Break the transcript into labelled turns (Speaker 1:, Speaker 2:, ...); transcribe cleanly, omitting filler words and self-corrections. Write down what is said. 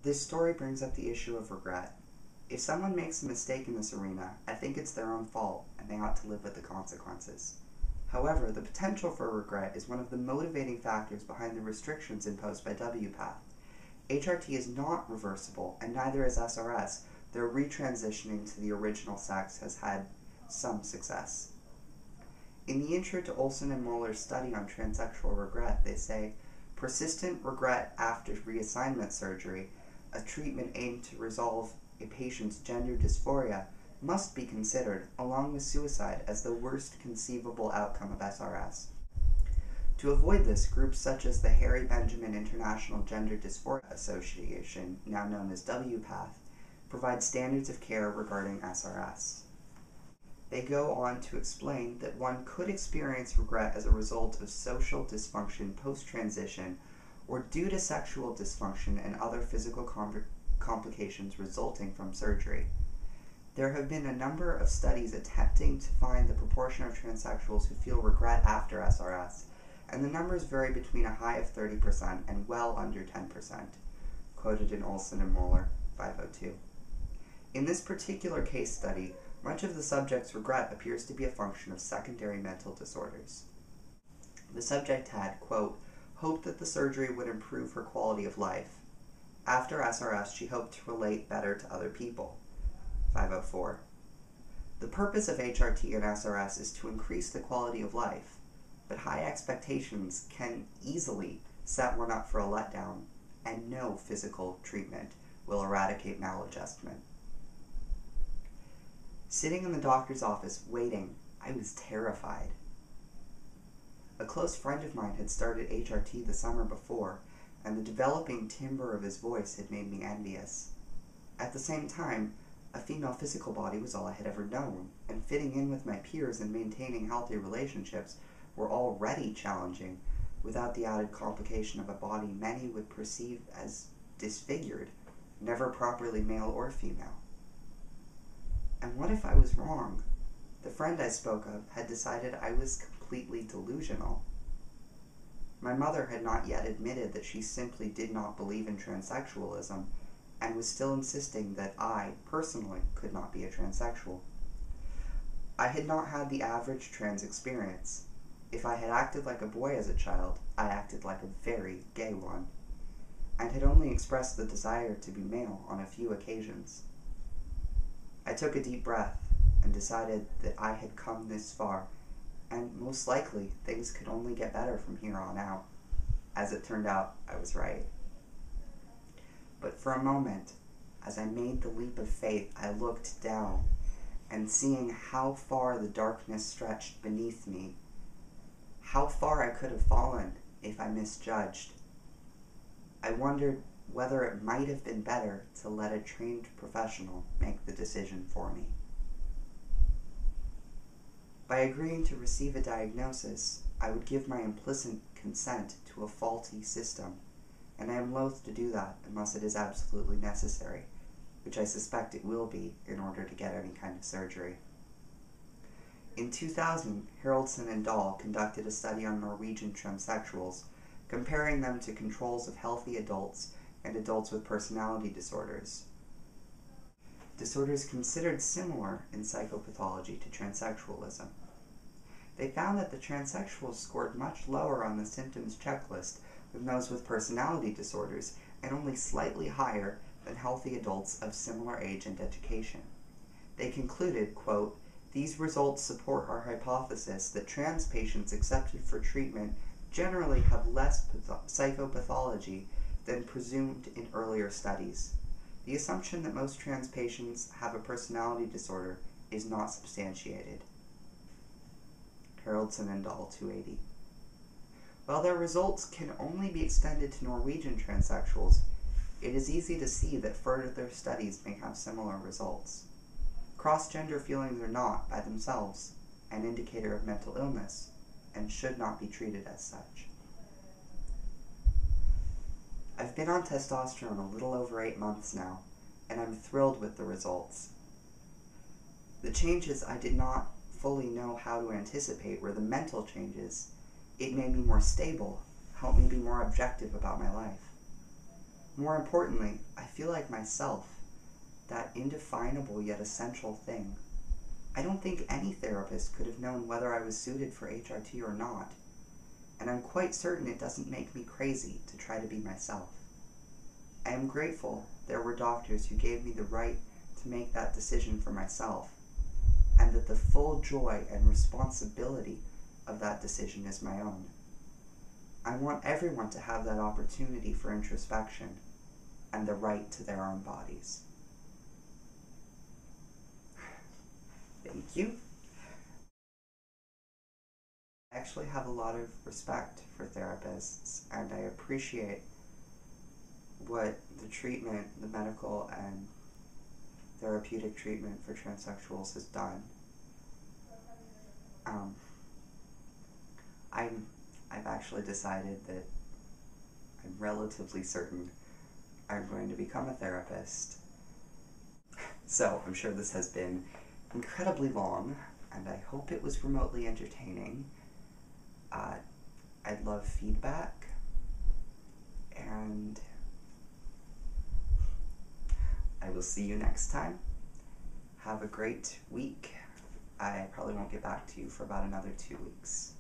Speaker 1: This story brings up the issue of regret. If someone makes a mistake in this arena, I think it's their own fault, and they ought to live with the consequences. However, the potential for regret is one of the motivating factors behind the restrictions imposed by WPATH. HRT is not reversible, and neither is SRS, though retransitioning to the original sex has had some success. In the intro to Olsson and Möller's study on transsexual regret, they say, persistent regret after reassignment surgery, a treatment aimed to resolve a patient's gender dysphoria, must be considered, along with suicide, as the worst conceivable outcome of SRS. To avoid this, groups such as the Harry Benjamin International Gender Dysphoria Association, now known as WPATH, provide standards of care regarding SRS. They go on to explain that one could experience regret as a result of social dysfunction post-transition or due to sexual dysfunction and other physical complications resulting from surgery. There have been a number of studies attempting to find the proportion of transsexuals who feel regret after SRS, and the numbers vary between a high of 30% and well under 10%, quoted in Olsson and Möller, 502. In this particular case study, much of the subject's regret appears to be a function of secondary mental disorders. The subject had, quote, hoped that the surgery would improve her quality of life. After SRS, she hoped to relate better to other people. 504. The purpose of HRT and SRS is to increase the quality of life, but high expectations can easily set one up for a letdown, and no physical treatment will eradicate maladjustment. Sitting in the doctor's office waiting, I was terrified. A close friend of mine had started HRT the summer before, and the developing timbre of his voice had made me envious. At the same time, a female physical body was all I had ever known, and fitting in with my peers and maintaining healthy relationships were already challenging, without the added complication of a body many would perceive as disfigured, never properly male or female. And what if I was wrong? The friend I spoke of had decided I was completely delusional. My mother had not yet admitted that she simply did not believe in transsexualism, and was still insisting that I, personally, could not be a transsexual. I had not had the average trans experience. If I had acted like a boy as a child, I acted like a very gay one, and had only expressed the desire to be male on a few occasions. I took a deep breath and decided that I had come this far, and most likely things could only get better from here on out. As it turned out, I was right. But for a moment, as I made the leap of faith, I looked down, and seeing how far the darkness stretched beneath me, how far I could have fallen if I misjudged, I wondered whether it might have been better to let a trained professional make the decision for me. By agreeing to receive a diagnosis, I would give my implicit consent to a faulty system, and I am loath to do that unless it is absolutely necessary, which I suspect it will be in order to get any kind of surgery. In 2000, Haraldsen and Dahl conducted a study on Norwegian transsexuals, comparing them to controls of healthy adults and adults with personality disorders. Disorders considered similar in psychopathology to transsexualism. They found that the transsexuals scored much lower on the symptoms checklist than those with personality disorders, and only slightly higher than healthy adults of similar age and education. They concluded, quote, these results support our hypothesis that trans patients accepted for treatment generally have less psychopathology than presumed in earlier studies. The assumption that most trans patients have a personality disorder is not substantiated. Haraldsen and Dahl, 280. While their results can only be extended to Norwegian transsexuals, it is easy to see that further studies may have similar results. Cross-gender feelings are not, by themselves, an indicator of mental illness, and should not be treated as such. I've been on testosterone a little over 8 months now, and I'm thrilled with the results. The changes I did not fully know how to anticipate were the mental changes. It made me more stable, helped me be more objective about my life. More importantly, I feel like myself, that indefinable yet essential thing. I don't think any therapist could have known whether I was suited for HRT or not, and I'm quite certain it doesn't make me crazy to try to be myself. I am grateful there were doctors who gave me the right to make that decision for myself, and that the full joy and responsibility of that decision is my own. I want everyone to have that opportunity for introspection and the right to their own bodies. Thank you. I actually have a lot of respect for therapists, and I appreciate what the treatment, the medical and therapeutic treatment for transsexuals has done. I've actually decided that I'm relatively certain I'm going to become a therapist. So I'm sure this has been incredibly long, and I hope it was remotely entertaining. I'd love feedback, and I will see you next time. Have a great week. I probably won't get back to you for about another 2 weeks.